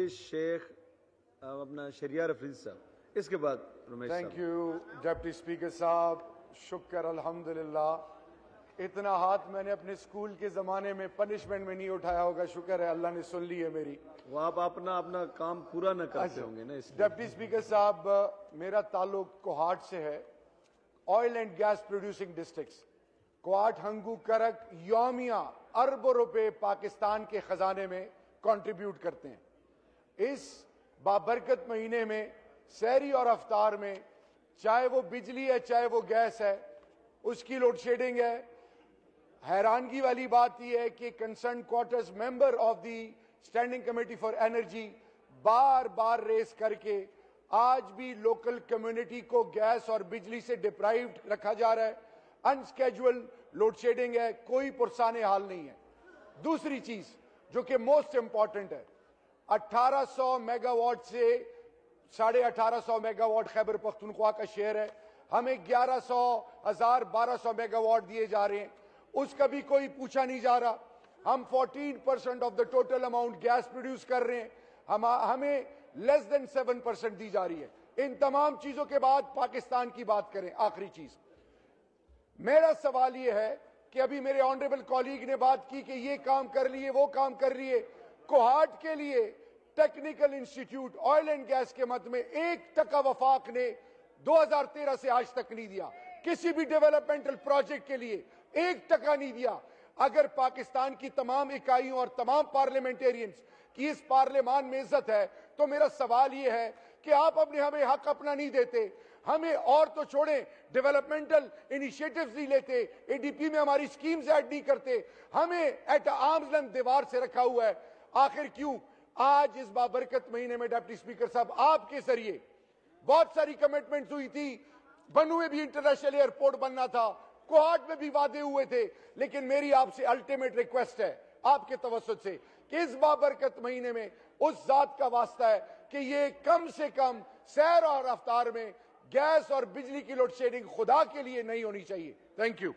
شیخ اپنا شریعہ رفیظ صاحب، اس کے بعد رمیش صاحب۔ تھینک یو ڈپٹی اسپیکر صاحب، شکر الحمدللہ۔ اتنا ہاتھ میں نے اپنے اسکول کے زمانے میں پنشمنٹ میں نہیں اٹھایا ہوگا، شکر ہے اللہ نے سن لی ہے میری۔ وہ آپ اپنا کام پورا نہ کرتے ہوں گے نا، اس لیے۔ ڈپٹی اسپیکر صاحب، میرا تعلق کوہاٹ سے ہے، oil and gas producing districts Kohat, Hangu, Karak یومیہ اربوں روپے پاکستان کے خزانے میں کنٹریبیوٹ کرتے ہیں۔ اس بابرکت مہینے میں سحری اور افطار میں چاہے وہ بجلی ہے چاہے وہ گیس ہے، اس کی لوڈ شیڈنگ ہے۔ حیرانگی والی بات یہ ہے کہ concern quarters member of the standing committee for energy بار بار ریس کر کے آج بھی لوکل کمیونٹی کو گیس اور بجلی سے ڈپرائیوڈ رکھا جا رہا ہے۔ انسکیجول لوڈ شیڈنگ ہے، کوئی پرسان حال نہیں ہے۔ دوسری چیز جو کہ موسٹ امپورٹنٹ ہے، 1800 میگا واٹ سے 1850 میگا واٹ خیبر پختونخوا کا شیئر ہے، ہمیں 1100، 1200 میگا واٹ دیے جا رہے ہیں، اس کا بھی کوئی پوچھا نہیں جا رہا۔ ہم 14% of the total amount gas produce کر رہے ہیں، ہمیں لیس دین 7% دی جا رہی ہے۔ ان تمام چیزوں کے بعد پاکستان کی بات کریں۔ آخری چیز میرا سوال یہ ہے کہ ابھی میرے آنریبل کولیگ نے بات کی کہ یہ کام کر لیے وہ کام کر لیے، کوہاٹ کے لیے technical institute oil and gas کے مد میں 1% وفاق نے 2013 سے آج تک نہیں دیا، کسی بھی ڈیولپمنٹل پروجیکٹ کے لیے 1% نہیں دیا۔ اگر پاکستان کی تمام اکائیوں اور تمام پارلیمنٹیرینز کی اس پارلیمان میں عزت ہے تو میرا سوال یہ ہے کہ آپ ہمیں حق اپنا نہیں دیتے، ہمیں اور تو چھوڑیں ڈیولپمنٹل انیشیٹیوز نہیں لیتے، اے ڈی پی میں ہماری سکیمز ایڈ نہیں کرتے، ہمیں ایٹ آرمز لینتھ دیوار سے رکھا ہوا ہے۔ آخر کیوں؟ آج اس بابرکت مہینے میں ڈپٹی اسپیکر صاحب آپ کے ذریعے بہت ساری کمٹمنٹس ہوئی تھی، بنوے بھی انٹرنیشنل ایئرپورٹ بننا تھا، کوہاٹ میں بھی وعدے ہوئے تھے، لیکن میری آپ سے الٹیمیٹ ریکویسٹ ہے آپ کے توسط سے کہ اس بابرکت مہینے میں اس ذات کا واسطہ ہے کہ یہ کم سے کم سحر اور افطار میں گیس اور بجلی کی لوڈ شیڈنگ خدا کے لیے نہیں ہونی چاہیے۔ Thank you.